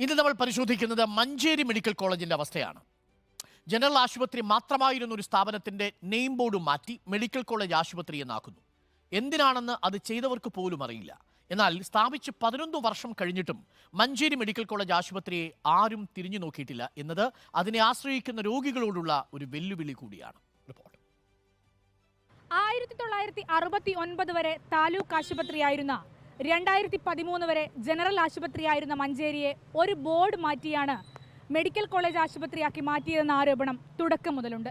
ഇന്ന് നമ്മൾ പരിശോധിക്കുന്നത് മഞ്ചേരി മെഡിക്കൽ കോളേജിന്റെ അവസ്ഥയാണ്. ജനറൽ ആശുപത്രി മാത്രമായിരുന്ന ഒരു സ്ഥാപനത്തിന്റെ നെയിം ബോർഡ് മാറ്റി മെഡിക്കൽ കോളേജ് ആശുപത്രി എന്നാക്കുന്നു. എന്തിനാണെന്ന് അത് ചെയ്തവർക്ക് പോലും അറിയില്ല. എന്നാൽ സ്ഥാപിച്ച് 11 വർഷം കഴിഞ്ഞിട്ടും മഞ്ചേരി മെഡിക്കൽ കോളേജ് ആശുപത്രിയെ ആരും തിരിഞ്ഞു നോക്കിയിട്ടില്ല എന്നത് അതിനെ ആശ്രയിക്കുന്ന രോഗികളോടുള്ള ഒരു വെല്ലുവിളി കൂടിയാണ്. റിപ്പോർട്ട്. 1969 വരെ താലൂക്ക് ആശുപത്രിയായിരുന്ന 2013 വരെ ജനറൽ ആശുപത്രിയായിരുന്ന മഞ്ചേരിയെ ഒരു ബോർഡ് മാറ്റിയാണ് മെഡിക്കൽ കോളേജ് ആശുപത്രിയാക്കി മാറ്റിയതെന്ന ആരോപണം തുടക്കം മുതലുണ്ട്.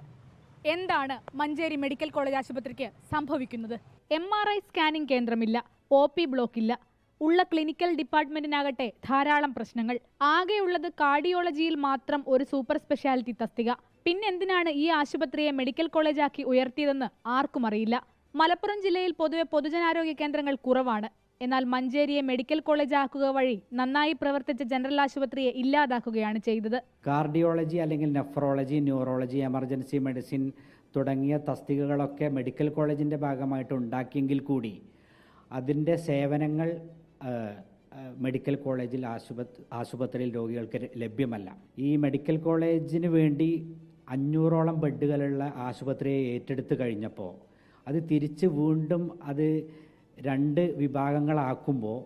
എന്താണ് മഞ്ചേരി മെഡിക്കൽ കോളേജ് ആശുപത്രിക്ക് സംഭവിക്കുന്നത്? MRI സ്കാനിംഗ് കേന്ദ്രമില്ല, OP ബ്ലോക്ക് ഇല്ല, ഉള്ള ക്ലിനിക്കൽ ഡിപ്പാർട്ട്മെന്റിനാകട്ടെ ധാരാളം പ്രശ്നങ്ങൾ. ആകെയുള്ളത് കാർഡിയോളജിയിൽ മാത്രം ഒരു സൂപ്പർ സ്പെഷ്യാലിറ്റി തസ്തിക. പിന്നെന്തിനാണ് ഈ ആശുപത്രിയെ മെഡിക്കൽ കോളേജാക്കി ഉയർത്തിയതെന്ന് ആർക്കും അറിയില്ല. മലപ്പുറം ജില്ലയിൽ പൊതുവെ പൊതുജനാരോഗ്യ കേന്ദ്രങ്ങൾ കുറവാണ്. എന്നാൽ മഞ്ചേരിയെ മെഡിക്കൽ കോളേജ് ആക്കുക വഴി നന്നായി പ്രവർത്തിച്ച ജനറൽ ആശുപത്രിയെ ഇല്ലാതാക്കുകയാണ് ചെയ്തത്. കാർഡിയോളജി അല്ലെങ്കിൽ നെഫ്രോളജി, ന്യൂറോളജി, എമർജൻസി മെഡിസിൻ തുടങ്ങിയ തസ്തികകളൊക്കെ മെഡിക്കൽ കോളേജിൻ്റെ ഭാഗമായിട്ട് ഉണ്ടാക്കിയെങ്കിൽ കൂടി അതിൻ്റെ സേവനങ്ങൾ മെഡിക്കൽ കോളേജിൽ ആശുപത്രിയിൽ രോഗികൾക്ക് ലഭ്യമല്ല. ഈ മെഡിക്കൽ കോളേജിന് വേണ്ടി 500ഓളം ബെഡുകളുള്ള ആശുപത്രിയെ ഏറ്റെടുത്ത് കഴിഞ്ഞപ്പോൾ അത് തിരിച്ച് വീണ്ടും അത് 2 വിഭാഗങ്ങളാക്കുമ്പോൾ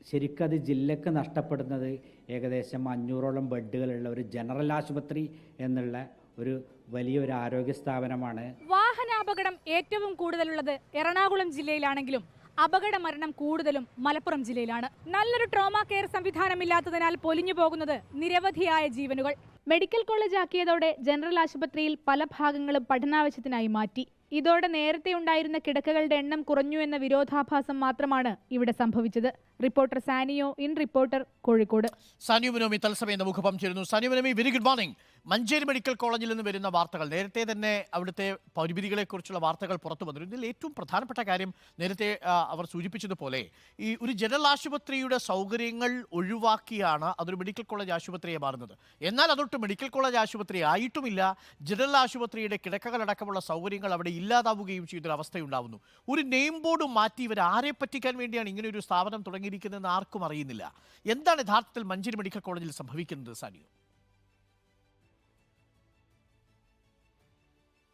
ശരിക്കും അത് ജില്ലക്ക് നഷ്ടപ്പെടുന്നത് ഏകദേശം 500ഓളം ബെഡുകളുള്ള ഒരു ജനറൽ ആശുപത്രി എന്നുള്ള ഒരു വലിയൊരു ആരോഗ്യ സ്ഥാപനമാണ്. വാഹനാപകടം ഏറ്റവും കൂടുതലുള്ളത് എറണാകുളം ജില്ലയിലാണെങ്കിലും അപകട മരണം കൂടുതലും മലപ്പുറം ജില്ലയിലാണ്. നല്ലൊരു ട്രോമ കെയർ സംവിധാനമില്ലാത്തതിനാൽ പൊലിഞ്ഞു പോകുന്നത് നിരവധിയായ ജീവനുകൾ. മെഡിക്കൽ കോളേജ് ആക്കിയതോടെ ജനറൽ ആശുപത്രിയിൽ പല ഭാഗങ്ങളും പഠനാവശ്യത്തിനായി മാറ്റി. ഇതോടെ നേരത്തെ ഉണ്ടായിരുന്ന കിടക്കകളുടെ എണ്ണം കുറഞ്ഞു എന്ന വിരോധാഭാസം മാത്രമാണ് ഇവിടെ സംഭവിച്ചത്. Reporter Saniyo, in reporter, Kozhikode. Saniyo Binomi തത്സമയം മുഖപം ചേരുന്നു. Saniyo Binomi, very good morning. Manjeri medical കോളേജിൽ നിന്ന് വരുന്ന വാർത്തകൾ, നേരത്തെ തന്നെ അവിടുത്തെ പരിമിതികളെക്കുറിച്ചുള്ള വാർത്തകൾ പുറത്തു വന്നു. ഇതിൽ ഏറ്റവും പ്രധാനപ്പെട്ട കാര്യം നേരത്തെ അവർ സൂചിപ്പിച്ചതുപോലെ ഈ ഒരു ജനറൽ ആശുപത്രിയുടെ സൗകര്യങ്ങൾ ഒഴിവാക്കിയാണ് അതൊരു മെഡിക്കൽ കോളേജ് ആശുപത്രിയെ മാറുന്നത്. എന്നാൽ അതൊട്ട് മെഡിക്കൽ കോളേജ് ആശുപത്രി ആയിട്ടുമില്ല. ജനറൽ ആശുപത്രിയുടെ കിടക്കകളടക്കമുള്ള സൗകര്യങ്ങൾ അവിടെ ഇല്ലാതാവുകയും ചെയ്തൊരവസ്ഥയുണ്ടാവുന്നു. ഒരു നെയിം ബോർഡ് മാറ്റി ഇവർ ആരെ പറ്റിക്കാൻ വേണ്ടിയാണ് ഇങ്ങനെ ഒരു സ്ഥാപനം തുടങ്ങിയിരിക്കുന്നതെന്ന് ആർക്കും അറിയുന്നില്ല. എന്താണ് യഥാർത്ഥത്തിൽ മഞ്ചേരി മെഡിക്കൽ കോളേജിൽ സംഭവിക്കുന്നത് സാനിയോ?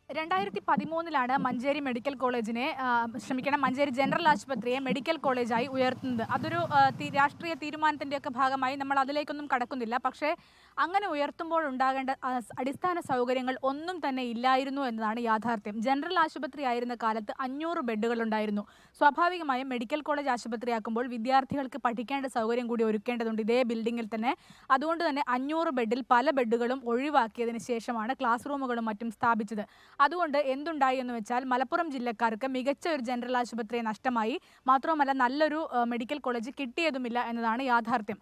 2013 മഞ്ചേരി മെഡിക്കൽ കോളേജിനെ മഞ്ചേരി ജനറൽ ആശുപത്രിയെ മെഡിക്കൽ കോളേജായി ഉയർത്തുന്നത്. അതൊരു രാഷ്ട്രീയ തീരുമാനത്തിൻ്റെയൊക്കെ ഭാഗമായി നമ്മൾ അതിലേക്കൊന്നും കടക്കുന്നില്ല. പക്ഷേ അങ്ങനെ ഉയർത്തുമ്പോൾ ഉണ്ടാകേണ്ട അടിസ്ഥാന സൗകര്യങ്ങൾ ഒന്നും തന്നെ ഇല്ലായിരുന്നു എന്നതാണ് യാഥാർത്ഥ്യം. ജനറൽ ആശുപത്രി ആയിരുന്ന കാലത്ത് 500 ബെഡുകൾ ഉണ്ടായിരുന്നു. സ്വാഭാവികമായും മെഡിക്കൽ കോളേജ് ആശുപത്രിയാക്കുമ്പോൾ വിദ്യാർത്ഥികൾക്ക് പഠിക്കേണ്ട സൗകര്യം കൂടി ഒരുക്കേണ്ടതുണ്ട് ഇതേ ബിൽഡിങ്ങിൽ തന്നെ. അതുകൊണ്ട് തന്നെ 500 ബെഡിൽ പല ബെഡുകളും ഒഴിവാക്കിയതിന് ശേഷമാണ് ക്ലാസ് റൂമുകളും മറ്റും സ്ഥാപിച്ചത്. അതുകൊണ്ട് എന്തുണ്ടായി എന്ന് വെച്ചാൽ മലപ്പുറം ജില്ലക്കാർക്ക് മികച്ച ഒരു ജനറൽ ആശുപത്രിയെ നഷ്ടമായി. മാത്രവുമല്ല നല്ലൊരു മെഡിക്കൽ കോളേജ് കിട്ടിയതുമില്ല എന്നതാണ് യാഥാർത്ഥ്യം.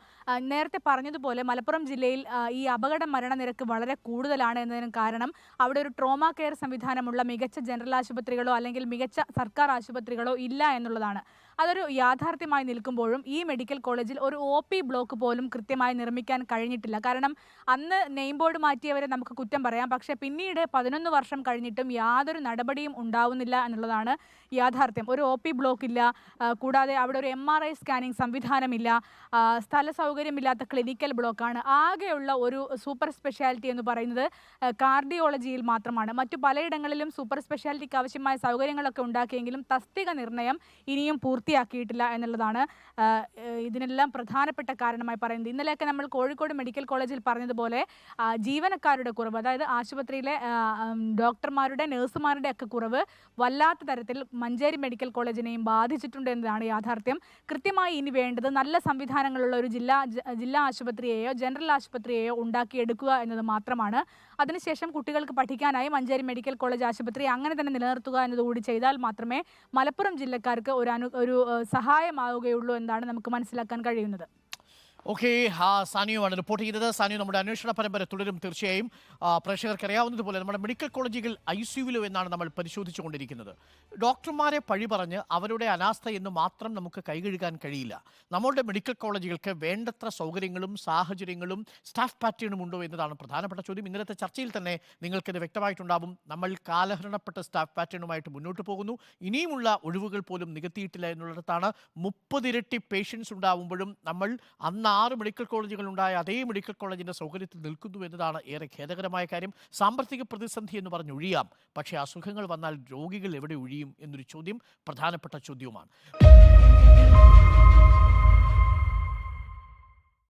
നേരത്തെ പറഞ്ഞതുപോലെ മലപ്പുറം ജില്ലയിൽ ഈ അപകട മരണനിരക്ക് വളരെ കൂടുതലാണ് എന്നതിന് കാരണം അവിടെ ഒരു ട്രോമ കെയർ സംവിധാനമുള്ള മികച്ച ജനറൽ ആശുപത്രികളോ അല്ലെങ്കിൽ മികച്ച സർക്കാർ ആശുപത്രികളോ ഇല്ല എന്നുള്ളതാണ്. അതൊരു യാഥാർത്ഥ്യമായി നിൽക്കുമ്പോഴും ഈ മെഡിക്കൽ കോളേജിൽ ഒരു OP ബ്ലോക്ക് പോലും കൃത്യമായി നിർമ്മിക്കാൻ കഴിഞ്ഞിട്ടില്ല. കാരണം അന്ന് നെയിം ബോർഡ് മാറ്റിയവരെ നമുക്ക് കുറ്റം പറയാം. പക്ഷേ പിന്നീട് 11 വർഷം കഴിഞ്ഞിട്ടും യാതൊരു നടപടിയും ഉണ്ടാവുന്നില്ല എന്നുള്ളതാണ് യാഥാർത്ഥ്യം. ഒരു OP ബ്ലോക്ക് ഇല്ല, കൂടാതെ അവിടെ ഒരു MRI സ്കാനിംഗ് സംവിധാനമില്ല, സ്ഥല സൗകര്യമില്ലാത്ത ക്ലിനിക്കൽ ബ്ലോക്കാണ്. ആകെയുള്ള ഒരു സൂപ്പർ സ്പെഷ്യാലിറ്റി എന്ന് പറയുന്നത് കാർഡിയോളജിയിൽ മാത്രമാണ്. മറ്റു പലയിടങ്ങളിലും സൂപ്പർ സ്പെഷ്യാലിറ്റിക്ക് ആവശ്യമായ സൗകര്യങ്ങളൊക്കെ ഉണ്ടാക്കിയെങ്കിലും തസ്തിക നിർണയം ഇനിയും പൂർത്തിയാക്കിയിട്ടില്ല എന്നുള്ളതാണ് ഇതിനെല്ലാം പ്രധാനപ്പെട്ട കാരണമായി പറയുന്നത്. ഇന്നലെയൊക്കെ നമ്മൾ കോഴിക്കോട് മെഡിക്കൽ കോളേജിൽ പറഞ്ഞതുപോലെ ജീവനക്കാരുടെ കുറവ്, അതായത് ആശുപത്രിയിലെ ഡോക്ടർമാരുടെ, നഴ്സുമാരുടെ ഒക്കെ കുറവ് വല്ലാത്ത തരത്തിൽ മഞ്ചേരി മെഡിക്കൽ കോളേജിനെയും ബാധിച്ചിട്ടുണ്ട് എന്നതാണ് യാഥാർത്ഥ്യം. കൃത്യമായി ഇനി വേണ്ടത് നല്ല സംവിധാനങ്ങളുള്ള ഒരു ജില്ലാ ആശുപത്രിയെയോ ജനറൽ ആശുപത്രിയെയോ ഉണ്ടാക്കിയെടുക്കുക എന്നത് മാത്രമാണ്. അതിനുശേഷം കുട്ടികൾക്ക് പഠിക്കാനായി മഞ്ചേരി മെഡിക്കൽ കോളേജ് ആശുപത്രി അങ്ങനെ തന്നെ നിലനിർത്തുക എന്നതുകൂടി ചെയ്താൽ മാത്രമേ മലപ്പുറം ജില്ലക്കാർക്ക് ഒരു സഹായമാവുകയുള്ളൂ എന്നാണ് നമുക്ക് മനസ്സിലാക്കാൻ കഴിയുന്നത്. ഓക്കെ, സാനിയുമാണ് റിപ്പോർട്ട് ചെയ്തത്. സാനിയു, നമ്മുടെ അന്വേഷണ പരമ്പര തുടരും. തീർച്ചയായും പ്രേക്ഷകർക്ക് അറിയാവുന്നതുപോലെ നമ്മുടെ മെഡിക്കൽ കോളേജുകൾ ICUവിലോ എന്നാണ് നമ്മൾ പരിശോധിച്ചുകൊണ്ടിരിക്കുന്നത്. ഡോക്ടർമാരെ പഴി പറഞ്ഞ് അവരുടെ അനാസ്ഥ എന്ന് മാത്രം നമുക്ക് കൈകഴുകാൻ കഴിയില്ല. നമ്മളുടെ മെഡിക്കൽ കോളേജുകൾക്ക് വേണ്ടത്ര സൗകര്യങ്ങളും സാഹചര്യങ്ങളും സ്റ്റാഫ് പാറ്റേണും ഉണ്ടോ എന്നതാണ് പ്രധാനപ്പെട്ട ചോദ്യം. ഇന്നലത്തെ ചർച്ചയിൽ തന്നെ നിങ്ങൾക്കിത് വ്യക്തമായിട്ടുണ്ടാവും. നമ്മൾ കാലഹരണപ്പെട്ട സ്റ്റാഫ് പാറ്റേണുമായിട്ട് മുന്നോട്ട് പോകുന്നു. ഇനിയുമുള്ള ഒഴിവുകൾ പോലും നികത്തിയിട്ടില്ല എന്നുള്ളിടത്താണ് 30 ഇരട്ടി പേഷ്യൻസ് ഉണ്ടാവുമ്പോഴും നമ്മൾ അന്ന് 6 മെഡിക്കൽ കോളേജുകൾ ഉണ്ടായ അതേ മെഡിക്കൽ കോളേജിന്റെ സൗകര്യത്തിൽ നിൽക്കുന്നു എന്നതാണ് ഏറെ ഖേദകരമായ കാര്യം. സാമ്പത്തിക പ്രതിസന്ധി എന്ന് പറഞ്ഞൊഴിയാം, പക്ഷേ അസുഖങ്ങൾ വന്നാൽ രോഗികൾ എവിടെ ഒഴിയും എന്നൊരു ചോദ്യം പ്രധാനപ്പെട്ട ചോദ്യവുമാണ്.